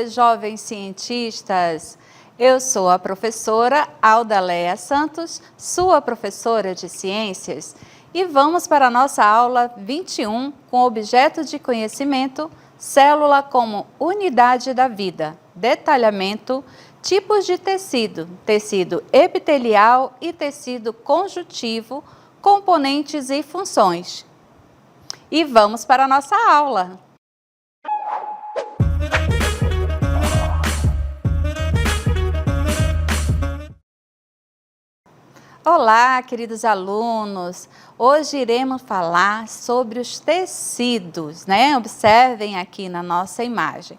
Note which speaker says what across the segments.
Speaker 1: meus jovens cientistas! Eu sou a professora Aldaleia Santos, sua professora de ciências, e vamos para a nossa aula 21 com objeto de conhecimento, célula como unidade da vida, detalhamento, tipos de tecido, tecido epitelial e tecido conjuntivo, componentes e funções. E vamos para a nossa aula! Olá, queridos alunos! Hoje iremos falar sobre os tecidos, né? Observem aqui na nossa imagem.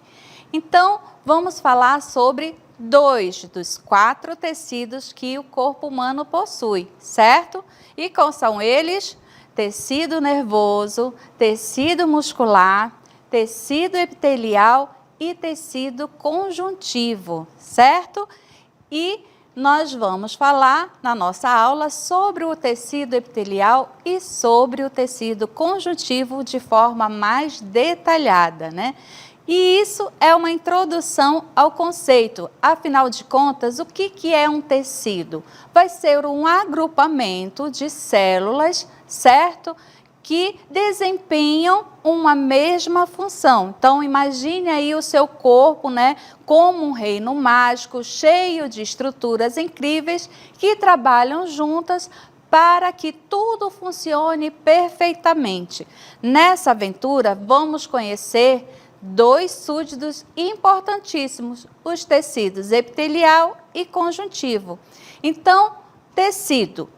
Speaker 1: Então, vamos falar sobre 2 dos 4 tecidos que o corpo humano possui, certo? E quais são eles? Tecido nervoso, tecido muscular, tecido epitelial e tecido conjuntivo, certo? E nós vamos falar na nossa aula sobre o tecido epitelial e sobre o tecido conjuntivo de forma mais detalhada, né? E isso é uma introdução ao conceito. Afinal de contas, o que é um tecido? Vai ser um agrupamento de células, certo? Que desempenham uma mesma função. Então, imagine aí o seu corpo, né, como um reino mágico, cheio de estruturas incríveis que trabalham juntas para que tudo funcione perfeitamente. Nessa aventura, vamos conhecer 2 súditos importantíssimos, os tecidos epitelial e conjuntivo. Então, tecido,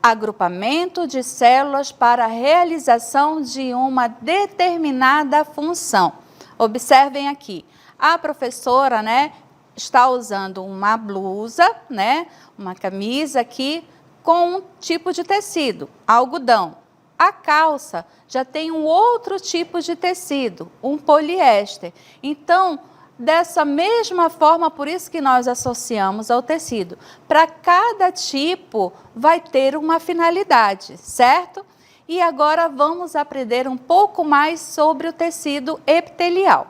Speaker 1: agrupamento de células para a realização de uma determinada função. Observem aqui, a professora, né, está usando uma blusa, né, uma camisa aqui com um tipo de tecido, algodão. A calça já tem um outro tipo de tecido, um poliéster. Então, dessa mesma forma, por isso que nós associamos ao tecido. Para cada tipo vai ter uma finalidade, certo? E agora vamos aprender um pouco mais sobre o tecido epitelial.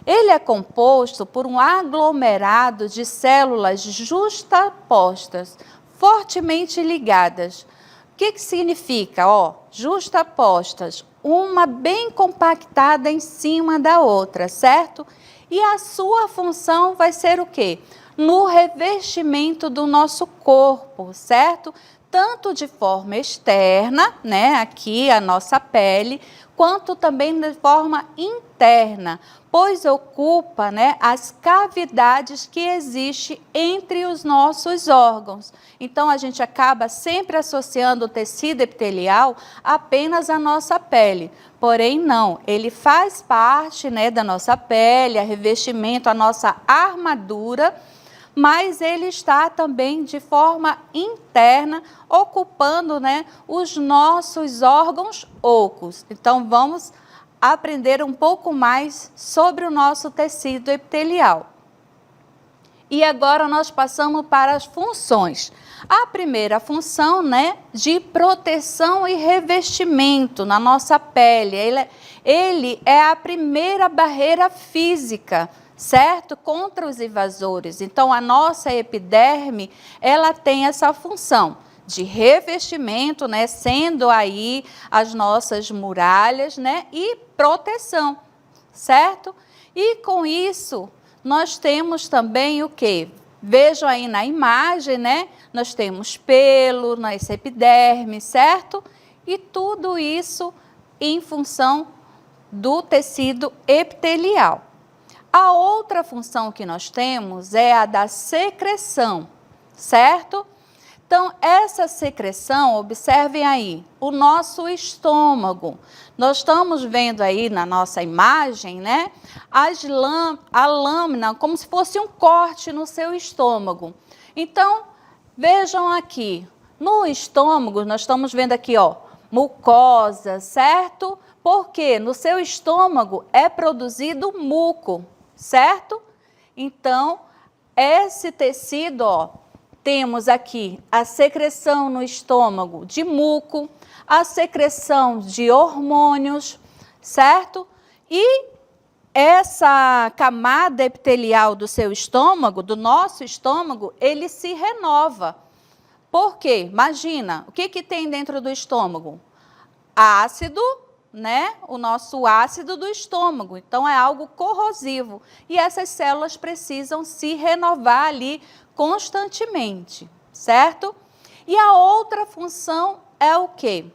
Speaker 1: Ele é composto por um aglomerado de células justapostas, fortemente ligadas. O que significa? Justapostas, uma bem compactada em cima da outra, certo? E a sua função vai ser o quê? No revestimento do nosso corpo, certo? Tanto de forma externa, né, aqui a nossa pele, quanto também de forma interna, pois ocupa, né, as cavidades que existem entre os nossos órgãos. Então, a gente acaba sempre associando o tecido epitelial apenas à nossa pele. Porém, não, ele faz parte, né, da nossa pele, a revestimento, a nossa armadura, mas ele está também de forma interna, ocupando, né, os nossos órgãos ocos. Então, vamos aprender um pouco mais sobre o nosso tecido epitelial. E agora nós passamos para as funções. A primeira função, né, de proteção e revestimento na nossa pele. Ele é a primeira barreira física, certo? Contra os invasores. Então, a nossa epiderme, ela tem essa função de revestimento, né, sendo aí as nossas muralhas, né, e proteção, certo? E com isso, nós temos também o quê? Vejam aí na imagem, né? Nós temos pelo, nossa epiderme, certo? E tudo isso em função do tecido epitelial. A outra função que nós temos é a da secreção, certo? Então, essa secreção, observem aí, o nosso estômago. Nós estamos vendo aí na nossa imagem, né, a lâmina, como se fosse um corte no seu estômago. Então, vejam aqui, no estômago, nós estamos vendo aqui, mucosa, certo? Porque no seu estômago é produzido muco, certo? Então, esse tecido, temos aqui a secreção no estômago de muco, a secreção de hormônios, certo? E essa camada epitelial do seu estômago, do nosso estômago, ele se renova. Por quê? Imagina, o que tem dentro do estômago? Ácido, né? O nosso ácido do estômago. Então, é algo corrosivo. E essas células precisam se renovar ali constantemente, certo? E a outra função é o quê?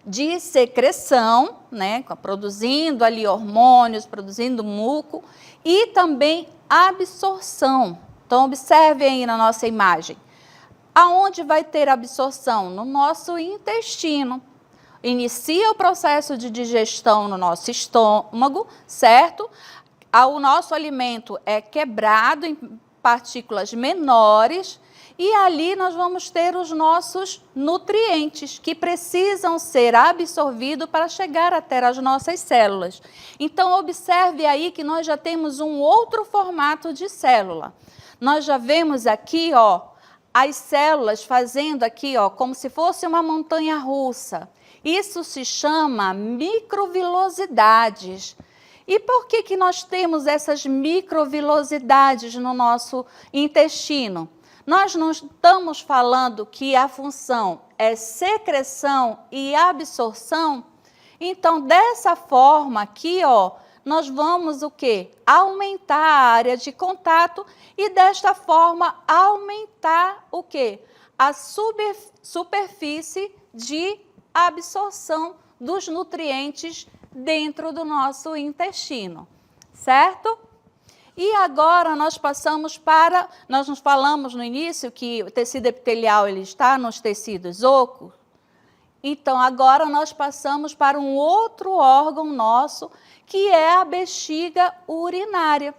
Speaker 1: De secreção, né? Produzindo ali hormônios, produzindo muco, e também absorção. Então, observe aí na nossa imagem. Aonde vai ter absorção? No nosso intestino. Inicia o processo de digestão no nosso estômago, certo? O nosso alimento é quebrado em partículas menores e ali nós vamos ter os nossos nutrientes que precisam ser absorvidos para chegar até as nossas células. Então, observe aí que nós já temos um outro formato de célula. Nós já vemos aqui, ó, as células fazendo aqui, ó, como se fosse uma montanha-russa. Isso se chama microvilosidades. E por que nós temos essas microvilosidades no nosso intestino? Nós não estamos falando que a função é secreção e absorção? Então, dessa forma aqui, ó, nós vamos o quê? Aumentar a área de contato e desta forma aumentar o quê? A superfície de absorção dos nutrientes dentro do nosso intestino, certo? E agora nós passamos para, nós nos falamos no início que o tecido epitelial ele está nos tecidos ocos. Então agora nós passamos para um outro órgão nosso, que é a bexiga urinária.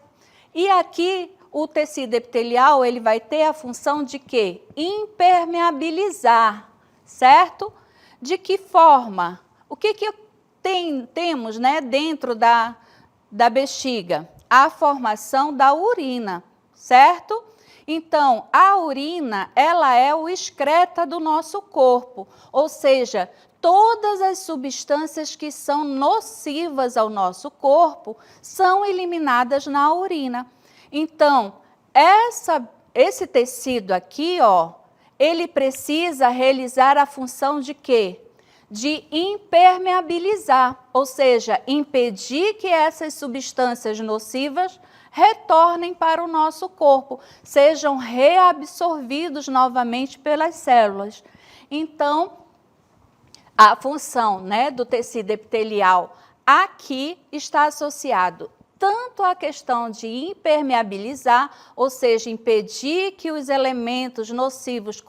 Speaker 1: E aqui o tecido epitelial ele vai ter a função de quê? Impermeabilizar, certo? De que forma? O que temos, né, dentro da bexiga? A formação da urina, certo? Então, a urina, ela é o excreta do nosso corpo, ou seja, todas as substâncias que são nocivas ao nosso corpo são eliminadas na urina. Então, esse tecido aqui, ó, ele precisa realizar a função de quê? De impermeabilizar, ou seja, impedir que essas substâncias nocivas retornem para o nosso corpo, sejam reabsorvidos novamente pelas células. Então, a função, né, do tecido epitelial aqui está associado tanto à questão de impermeabilizar, ou seja, impedir que os elementos nocivos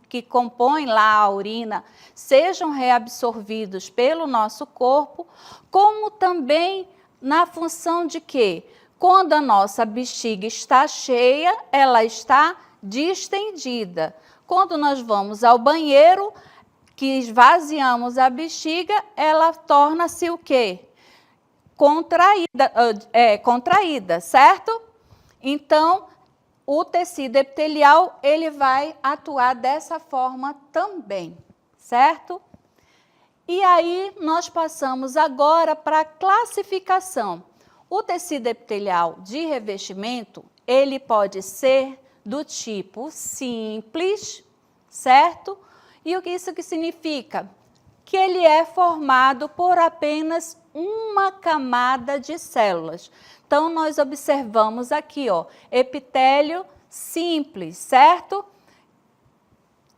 Speaker 1: que compõem lá a urina sejam reabsorvidos pelo nosso corpo, como também na função de que, quando a nossa bexiga está cheia, ela está distendida. Quando nós vamos ao banheiro, que esvaziamos a bexiga, ela torna-se o quê? Contraída, certo? Então, o tecido epitelial, ele vai atuar dessa forma também, certo? E aí, nós passamos agora para a classificação. O tecido epitelial de revestimento, ele pode ser do tipo simples, certo? E o que isso que significa? Que ele é formado por apenas uma camada de células. Então, nós observamos aqui, ó, epitélio simples, certo?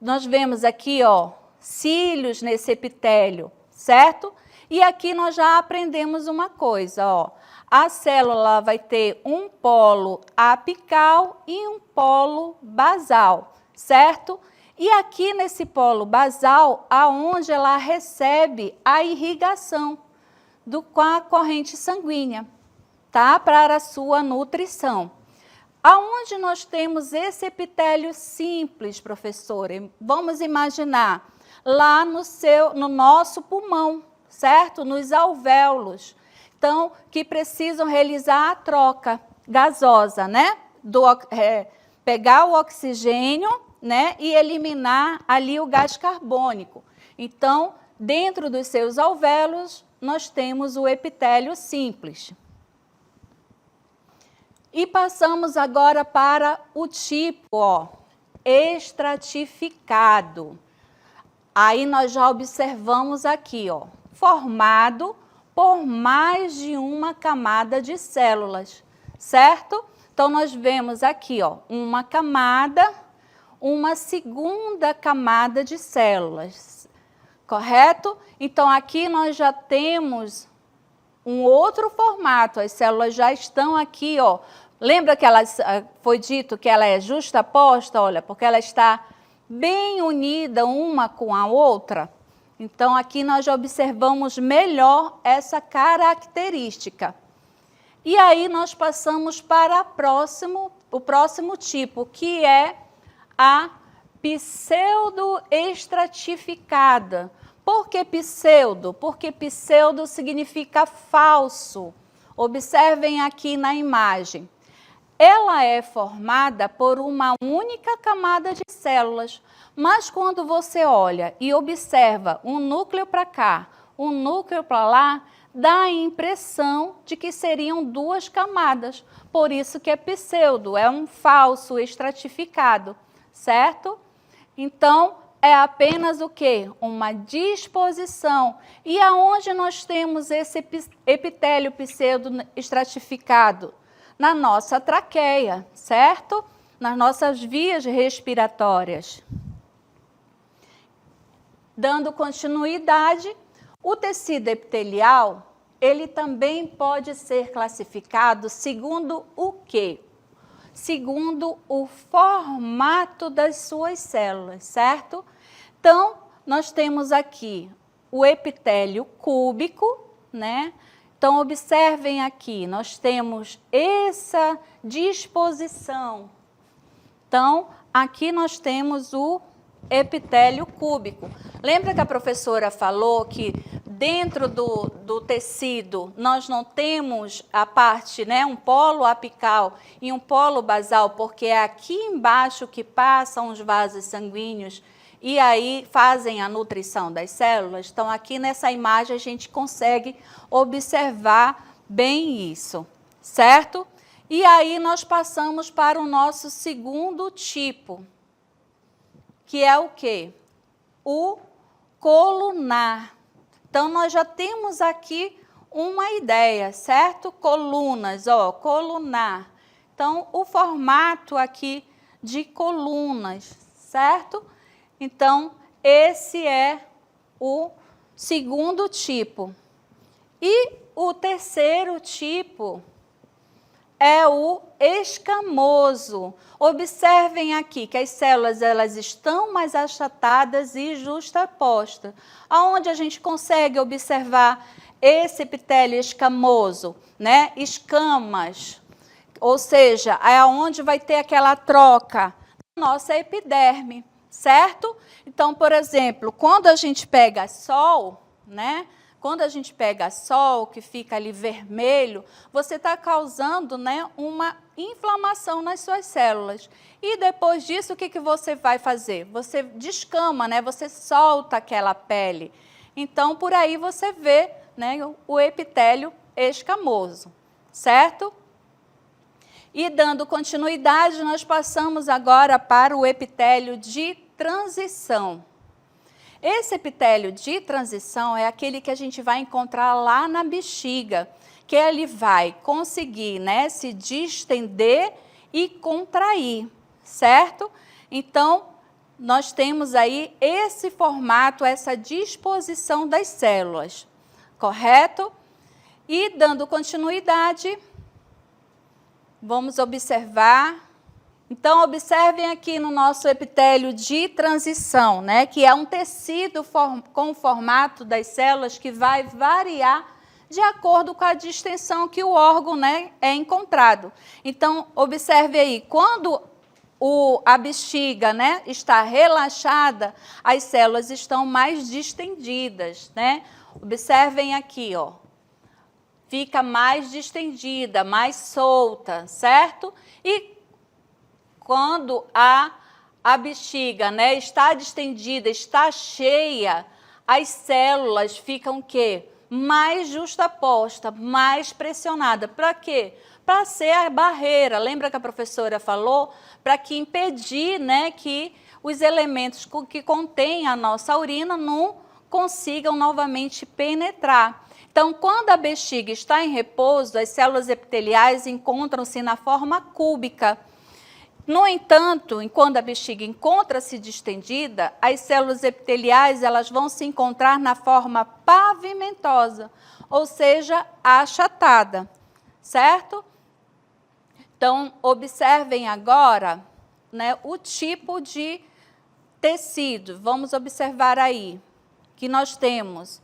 Speaker 1: Nós vemos aqui, ó, cílios nesse epitélio, certo? E aqui nós já aprendemos uma coisa, ó. A célula vai ter um polo apical e um polo basal, certo? E aqui nesse polo basal, aonde ela recebe a irrigação com a corrente sanguínea, tá? Para a sua nutrição. Aonde nós temos esse epitélio simples, professora? Vamos imaginar lá no nosso pulmão, certo? Nos alvéolos. Então, que precisam realizar a troca gasosa, né? Pegar o oxigênio, né? E eliminar ali o gás carbônico. Então, dentro dos seus alvéolos, nós temos o epitélio simples. E passamos agora para o tipo, ó, estratificado. Aí nós já observamos aqui, ó, formado por mais de uma camada de células, certo? Então, nós vemos aqui, ó, uma camada, uma segunda camada de células, correto? Então, aqui nós já temos um outro formato, as células já estão aqui, ó. Lembra que foi dito que ela é justaposta? Olha, porque ela está bem unida uma com a outra. Então, aqui nós já observamos melhor essa característica. E aí nós passamos para o próximo tipo, que é a pseudoestratificada. Por que pseudo? Porque pseudo significa falso. Observem aqui na imagem. Ela é formada por uma única camada de células, mas quando você olha e observa um núcleo para cá, um núcleo para lá, dá a impressão de que seriam duas camadas. Por isso que é pseudo, é um falso estratificado, certo? Então, é apenas o quê? Uma disposição. E aonde nós temos esse epitélio pseudo-estratificado? Na nossa traqueia, certo? Nas nossas vias respiratórias. Dando continuidade, o tecido epitelial, ele também pode ser classificado segundo o quê? Segundo o formato das suas células, certo? Então, nós temos aqui o epitélio cúbico, né? Então, observem aqui, nós temos essa disposição. Então, aqui nós temos o epitélio cúbico. Lembra que a professora falou que dentro do tecido nós não temos a parte, né, um polo apical e um polo basal, porque é aqui embaixo que passam os vasos sanguíneos e aí fazem a nutrição das células? Então, aqui nessa imagem a gente consegue observar bem isso, certo? E aí nós passamos para o nosso segundo tipo, que é o quê? O colunar. Então, nós já temos aqui uma ideia, certo? Colunas, ó, colunar. Então, o formato aqui de colunas, certo? Então, esse é o segundo tipo. E o terceiro tipo é o escamoso. Observem aqui que as células elas estão mais achatadas e justapostas. Aonde a gente consegue observar esse epitélio escamoso, né? Escamas, ou seja, é onde vai ter aquela troca. Nossa epiderme, certo? Então, por exemplo, quando a gente pega sol, né? Quando a gente pega sol, que fica ali vermelho, você está causando, né, uma inflamação nas suas células. E depois disso, o que você vai fazer? Você descama, né? Você solta aquela pele. Então, por aí você vê, né, o epitélio escamoso, certo? E dando continuidade, nós passamos agora para o epitélio de transição. Esse epitélio de transição é aquele que a gente vai encontrar lá na bexiga, que ele vai conseguir, né, se distender e contrair, certo? Então, nós temos aí esse formato, essa disposição das células, correto? E dando continuidade, vamos observar. Então, observem aqui no nosso epitélio de transição, né, que é um tecido com o formato das células que vai variar de acordo com a distensão que o órgão, né, é encontrado. Então, observe aí, quando a bexiga, né, está relaxada, as células estão mais distendidas, né? Observem aqui, ó. Fica mais distendida, mais solta, certo? E quando a bexiga, né, está distendida, está cheia, as células ficam o quê? mais justaposta, mais pressionada. Para quê? Para ser a barreira. Lembra que a professora falou? Para que impedir, né, que os elementos que contêm a nossa urina não consigam novamente penetrar. Então, quando a bexiga está em repouso, as células epiteliais encontram-se na forma cúbica. No entanto, quando a bexiga encontra-se distendida, as células epiteliais elas vão se encontrar na forma pavimentosa, ou seja, achatada, certo? Então, observem agora, né, o tipo de tecido. Vamos observar aí que nós temos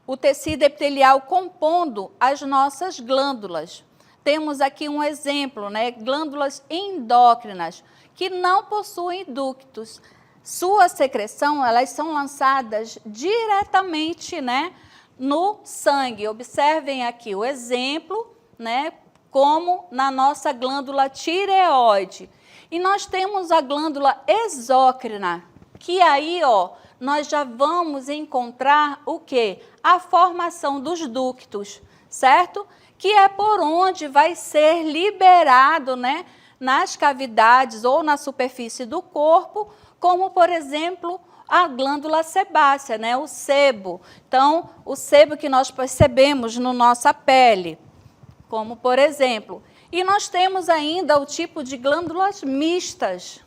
Speaker 1: o tecido epitelial compondo as nossas glândulas. Temos aqui um exemplo, né? Glândulas endócrinas, que não possuem ductos. Sua secreção, elas são lançadas diretamente, né, no sangue. Observem aqui o exemplo, né, como na nossa glândula tireoide. E nós temos a glândula exócrina, que aí, ó, nós já vamos encontrar o quê? A formação dos ductos, certo? Que é por onde vai ser liberado, né, nas cavidades ou na superfície do corpo, como, por exemplo, a glândula sebácea, né, o sebo. Então, o sebo que nós percebemos na nossa pele, como, por exemplo. E nós temos ainda o tipo de glândulas mistas.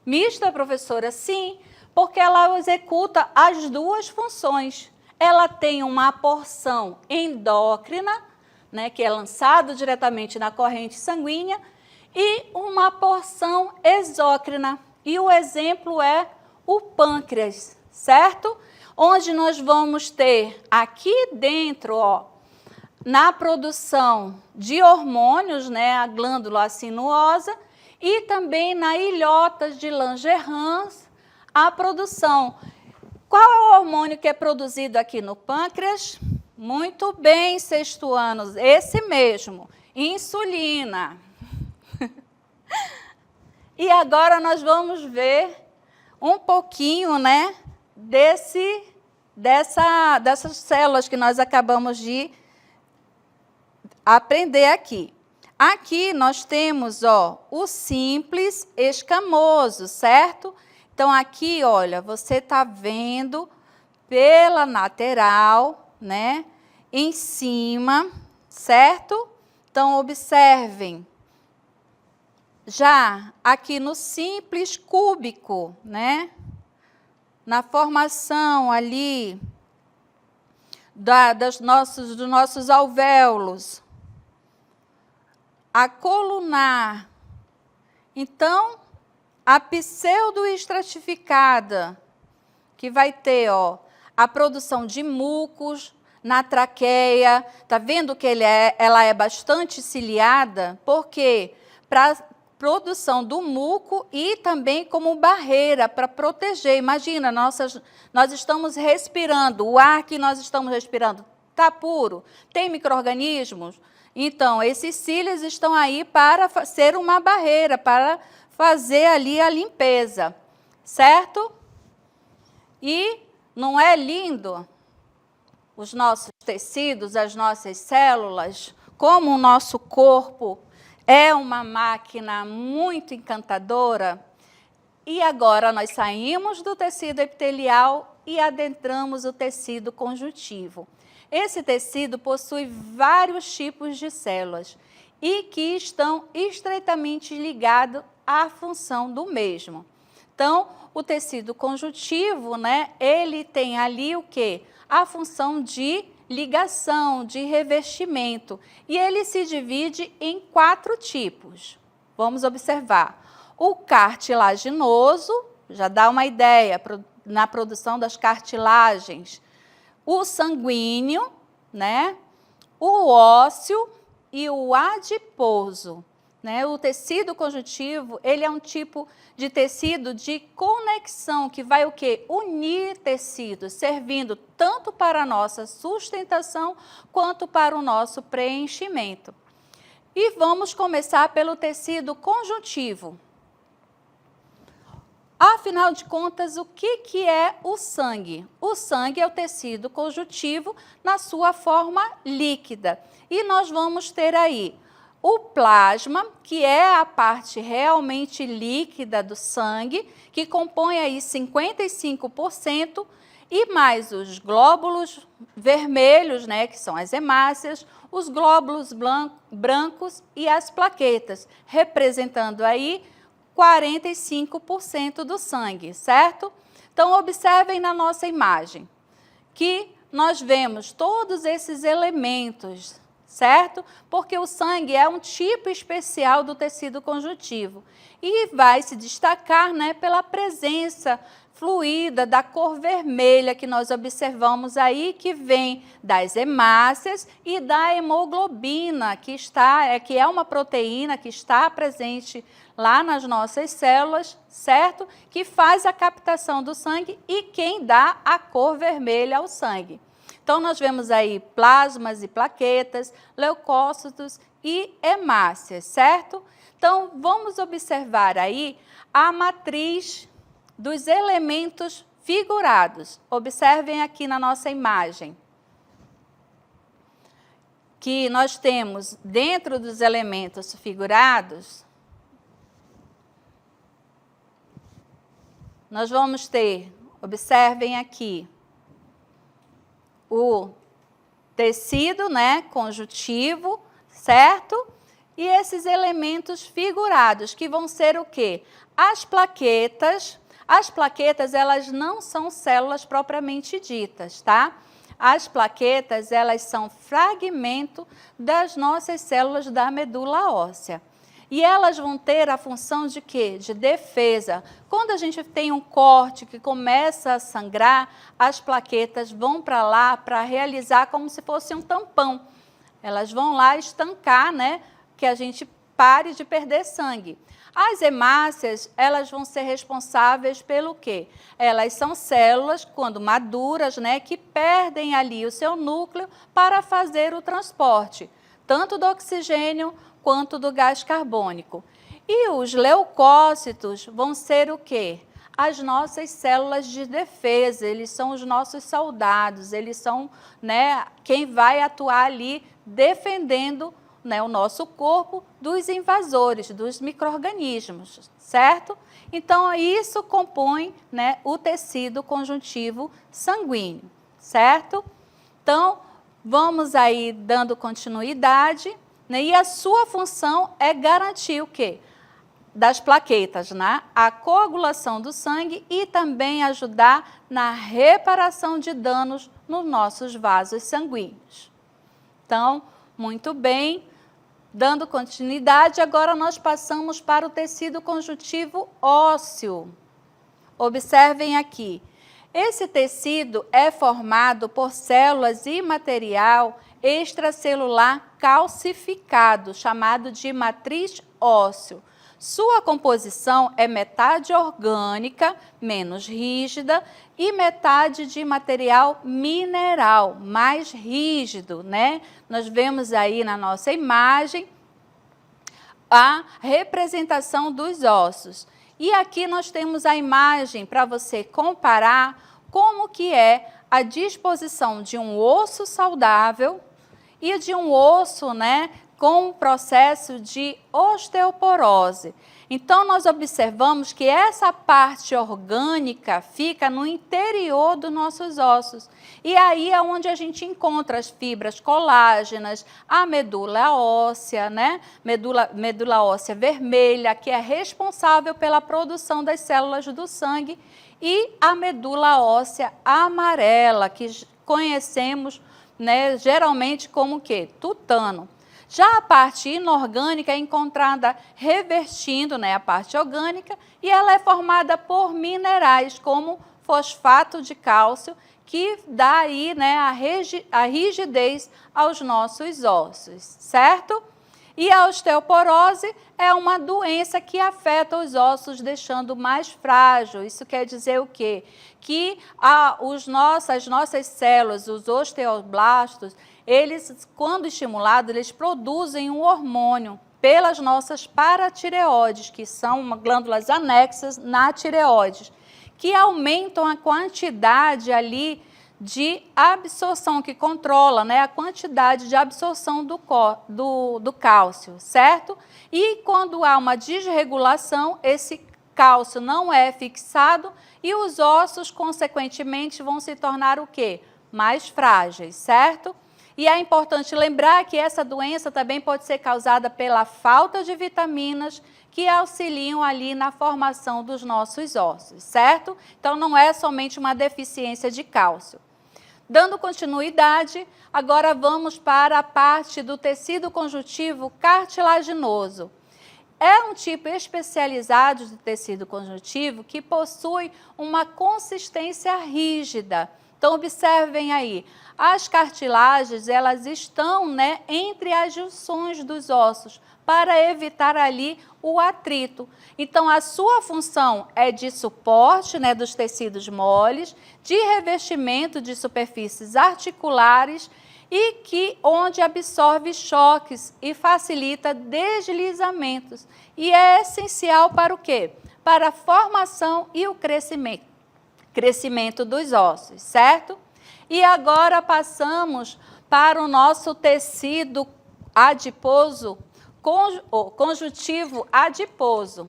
Speaker 1: Mista, professora? Sim, porque ela executa as duas funções. Ela tem uma porção endócrina, né, que é lançado diretamente na corrente sanguínea, e uma porção exócrina. E o exemplo é o pâncreas, certo? Onde nós vamos ter aqui dentro, ó, na produção de hormônios, né, a glândula sinuosa, e também na ilhota de Langerhans, a produção. Qual é o hormônio que é produzido aqui no pâncreas? Muito bem, sextuanos, esse mesmo, insulina. E agora nós vamos ver um pouquinho, né, dessas células que nós acabamos de aprender aqui. Aqui nós temos, ó, o simples escamoso, certo? Então, aqui, olha, você está vendo pela lateral, né, em cima, certo? Então, observem. Já aqui no simples cúbico, né, na formação ali dos nossos alvéolos, a colunar. Então, a pseudoestratificada, que vai ter, ó, a produção de mucos na traqueia. Tá vendo que ela é bastante ciliada? Por quê? Para produção do muco e também como barreira para proteger. Imagina, nós estamos respirando, o ar que nós estamos respirando está puro, tem micro-organismos. Então, esses cílios estão aí para ser uma barreira, para fazer ali a limpeza, certo? E não é lindo os nossos tecidos, as nossas células, como o nosso corpo é uma máquina muito encantadora? E agora nós saímos do tecido epitelial e adentramos o tecido conjuntivo. Esse tecido possui vários tipos de células e que estão estreitamente ligados à função do mesmo. Então, o tecido conjuntivo, né, ele tem ali o quê? A função de ligação, de revestimento. E ele se divide em 4 tipos. Vamos observar. O cartilaginoso, já dá uma ideia na produção das cartilagens. O sanguíneo, né? O ósseo e o adiposo. Né? O tecido conjuntivo, ele é um tipo de tecido de conexão que vai o quê? Unir tecidos, servindo tanto para a nossa sustentação quanto para o nosso preenchimento. E vamos começar pelo tecido conjuntivo. Afinal de contas, o que é o sangue? O sangue é o tecido conjuntivo na sua forma líquida. E nós vamos ter aí o plasma, que é a parte realmente líquida do sangue, que compõe aí 55%, e mais os glóbulos vermelhos, né, que são as hemácias, os glóbulos brancos e as plaquetas, representando aí 45% do sangue, certo? Então, observem na nossa imagem que nós vemos todos esses elementos, certo? Porque o sangue é um tipo especial do tecido conjuntivo e vai se destacar, né, pela presença fluida da cor vermelha que nós observamos aí, que vem das hemácias e da hemoglobina, que é uma proteína que está presente lá nas nossas células, certo? Que faz a captação do sangue e quem dá a cor vermelha ao sangue. Então, nós vemos aí plasmas e plaquetas, leucócitos e hemácias, certo? Então, vamos observar aí a matriz dos elementos figurados. Observem aqui na nossa imagem que nós temos dentro dos elementos figurados, nós vamos ter, observem aqui, o tecido, né, conjuntivo, certo? E esses elementos figurados, que vão ser o quê? As plaquetas. As plaquetas, elas não são células propriamente ditas, tá? As plaquetas, elas são fragmento das nossas células da medula óssea. E elas vão ter a função de quê? De defesa. Quando a gente tem um corte que começa a sangrar, as plaquetas vão para lá para realizar como se fosse um tampão. Elas vão lá estancar, né? Que a gente pare de perder sangue. As hemácias, elas vão ser responsáveis pelo quê? Elas são células, quando maduras, né, que perdem ali o seu núcleo para fazer o transporte, tanto do oxigênio quanto do gás carbônico. E os leucócitos vão ser o quê? As nossas células de defesa, eles são os nossos soldados, eles são, né, quem vai atuar ali defendendo, né, o nosso corpo dos invasores, dos micro-organismos, certo? Então, isso compõe, né, o tecido conjuntivo sanguíneo, certo? Então, vamos aí dando continuidade, né, e a sua função é garantir o quê? Das plaquetas, né? A coagulação do sangue e também ajudar na reparação de danos nos nossos vasos sanguíneos. Então, muito bem. Dando continuidade, agora nós passamos para o tecido conjuntivo ósseo. Observem aqui. Esse tecido é formado por células e material extracelular calcificado, chamado de matriz ósseo. Sua composição é metade orgânica, menos rígida, e metade de material mineral, mais rígido, né? Nós vemos aí na nossa imagem a representação dos ossos. E aqui nós temos a imagem para você comparar como que é a disposição de um osso saudável e de um osso, né, com um processo de osteoporose. Então, nós observamos que essa parte orgânica fica no interior dos nossos ossos. E aí é onde a gente encontra as fibras colágenas, a medula óssea, né? Medula óssea vermelha, que é responsável pela produção das células do sangue, e a medula óssea amarela, que conhecemos, né, geralmente como o quê? Tutano. Já a parte inorgânica é encontrada revestindo, né, a parte orgânica, e ela é formada por minerais como fosfato de cálcio, que dá aí, né, a rigidez aos nossos ossos, certo? E a osteoporose é uma doença que afeta os ossos, deixando mais frágil. Isso quer dizer o quê? Que as nossas células, os osteoblastos, eles, quando estimulados, eles produzem um hormônio, pelas nossas paratireoides, que são glândulas anexas na tireoide, que aumentam a quantidade ali de absorção, que controla, né, a quantidade de absorção do cálcio, certo? E quando há uma desregulação, esse cálcio não é fixado e os ossos, consequentemente, vão se tornar o quê? Mais frágeis, certo? E é importante lembrar que essa doença também pode ser causada pela falta de vitaminas que auxiliam ali na formação dos nossos ossos, certo? Então, não é somente uma deficiência de cálcio. Dando continuidade, agora vamos para a parte do tecido conjuntivo cartilaginoso. É um tipo especializado de tecido conjuntivo que possui uma consistência rígida. Então, observem aí, as cartilagens, elas estão, né, entre as junções dos ossos, para evitar ali o atrito. Então, a sua função é de suporte, né, dos tecidos moles, de revestimento de superfícies articulares e onde absorve choques e facilita deslizamentos. E é essencial para o quê? Para a formação e o crescimento dos ossos, certo? E agora passamos para o nosso tecido adiposo, conjuntivo adiposo.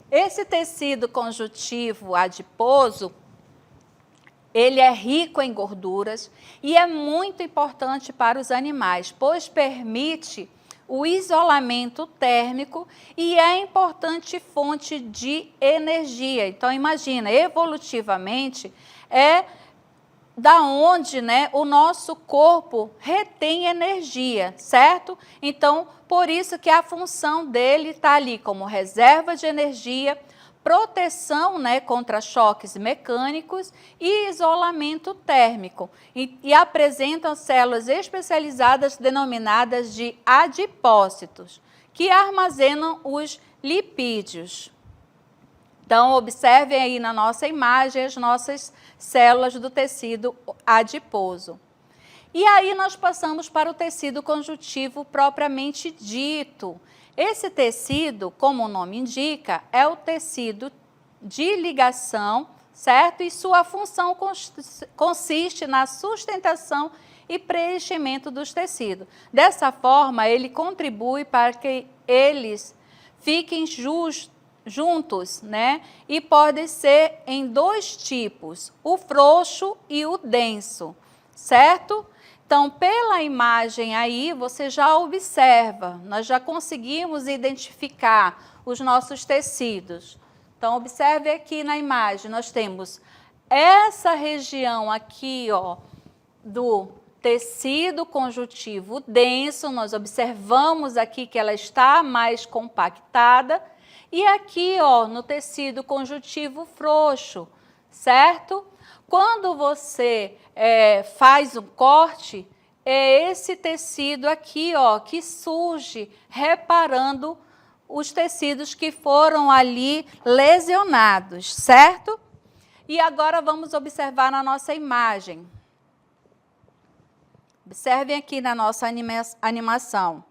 Speaker 1: Esse tecido conjuntivo adiposo, ele é rico em gorduras e é muito importante para os animais, pois permite o isolamento térmico e é importante fonte de energia. Então, imagina, evolutivamente, é da onde, né, o nosso corpo retém energia, certo? Então, por isso que a função dele está ali como reserva de energia, proteção, né, contra choques mecânicos e isolamento térmico. E apresentam células especializadas denominadas de adipócitos, que armazenam os lipídios. Então, observem aí na nossa imagem as nossas células do tecido adiposo. E aí nós passamos para o tecido conjuntivo propriamente dito. Esse tecido, como o nome indica, é o tecido de ligação, certo? E sua função consiste na sustentação e preenchimento dos tecidos. Dessa forma, ele contribui para que eles fiquem juntos, né? E podem ser em dois tipos, o frouxo e o denso, certo? Então, pela imagem aí, você já observa, nós já conseguimos identificar os nossos tecidos. Então, observe aqui na imagem, nós temos essa região aqui, ó, do tecido conjuntivo denso, nós observamos aqui que ela está mais compactada, e aqui, ó, no tecido conjuntivo frouxo, certo? Quando você faz um corte, é esse tecido aqui, ó, que surge reparando os tecidos que foram ali lesionados, certo? E agora vamos observar na nossa imagem. Observem aqui na nossa animação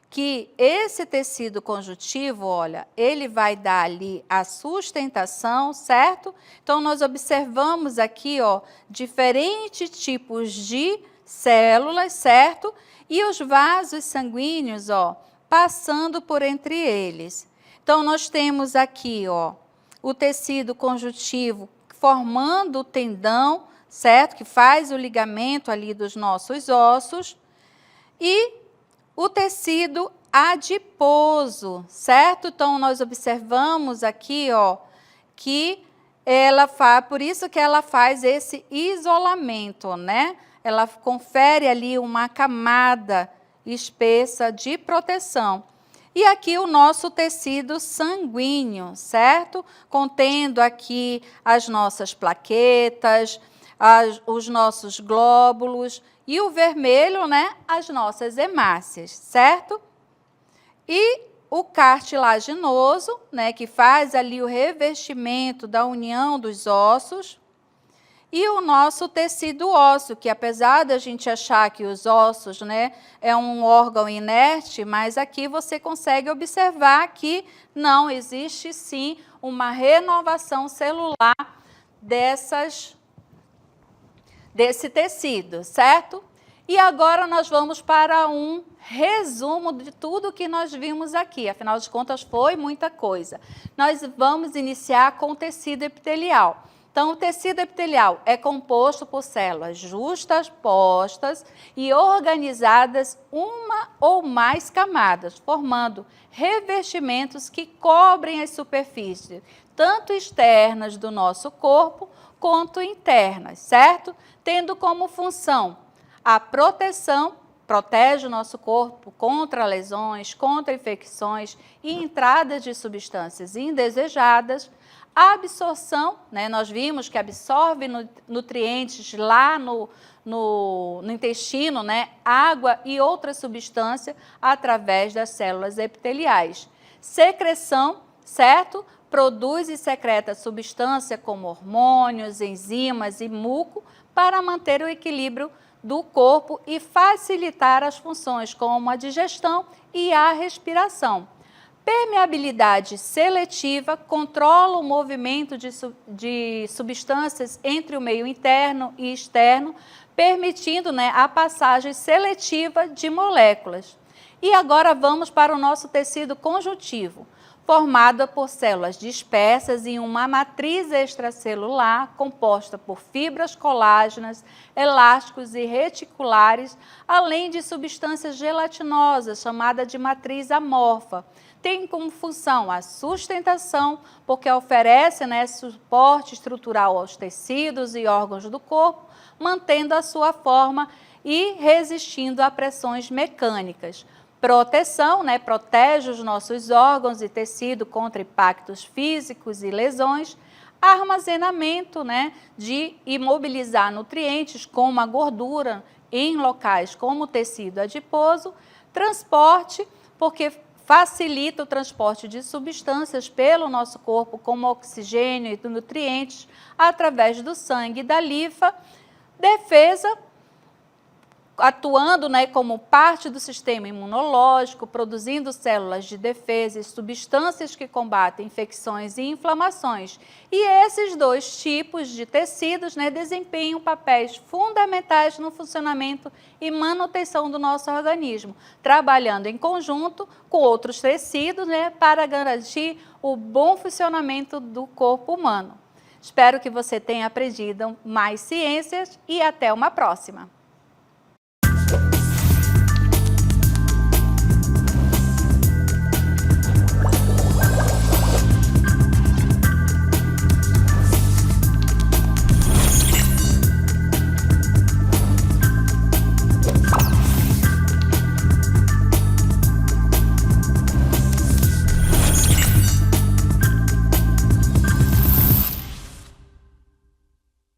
Speaker 1: que esse tecido conjuntivo, olha, ele vai dar ali a sustentação, certo? Então, nós observamos aqui, ó, diferentes tipos de células, certo? E os vasos sanguíneos, ó, passando por entre eles. Então, nós temos aqui, ó, o tecido conjuntivo formando o tendão, certo? Que faz o ligamento ali dos nossos ossos. E o tecido adiposo, certo? Então, nós observamos aqui, ó, que ela faz, por isso que ela faz esse isolamento, né? Ela confere ali uma camada espessa de proteção. E aqui o nosso tecido sanguíneo, certo? Contendo aqui as nossas plaquetas, os nossos glóbulos, e o vermelho, né, as nossas hemácias, certo? E o cartilaginoso, né, que faz ali o revestimento da união dos ossos. E o nosso tecido ósseo, que apesar de a gente achar que os ossos, né, é um órgão inerte, mas aqui você consegue observar que não existe sim uma renovação celular desse tecido, certo? E agora nós vamos para um resumo de tudo que nós vimos aqui, afinal de contas foi muita coisa. Nós vamos iniciar com o tecido epitelial. Então, o tecido epitelial é composto por células justas, postas e organizadas uma ou mais camadas, formando revestimentos que cobrem as superfícies, tanto externas do nosso corpo, quanto internas, certo? Tendo como função a proteção, protege o nosso corpo contra lesões, contra infecções e entradas de substâncias indesejadas. A absorção, né, nós vimos que absorve nutrientes lá no intestino, né, água e outras substâncias através das células epiteliais. Secreção, certo? Produz e secreta substância como hormônios, enzimas e muco para manter o equilíbrio do corpo e facilitar as funções como a digestão e a respiração. Permeabilidade seletiva controla o movimento de substâncias entre o meio interno e externo, permitindo, né, a passagem seletiva de moléculas. E agora vamos para o nosso tecido conjuntivo, formado por células dispersas em uma matriz extracelular composta por fibras colágenas, elásticos e reticulares, além de substâncias gelatinosas, chamada de matriz amorfa. Tem como função a sustentação, porque oferece, né, suporte estrutural aos tecidos e órgãos do corpo, mantendo a sua forma e resistindo a pressões mecânicas. Proteção, né, protege os nossos órgãos e tecido contra impactos físicos e lesões. Armazenamento, né, de imobilizar nutrientes como a gordura em locais como o tecido adiposo. Transporte, porque facilita o transporte de substâncias pelo nosso corpo, como oxigênio e nutrientes, através do sangue e da linfa. Defesa, atuando, né, como parte do sistema imunológico, produzindo células de defesa e substâncias que combatem infecções e inflamações. E esses dois tipos de tecidos, né, desempenham papéis fundamentais no funcionamento e manutenção do nosso organismo, trabalhando em conjunto com outros tecidos, né, para garantir o bom funcionamento do corpo humano. Espero que você tenha aprendido mais ciências e até uma próxima!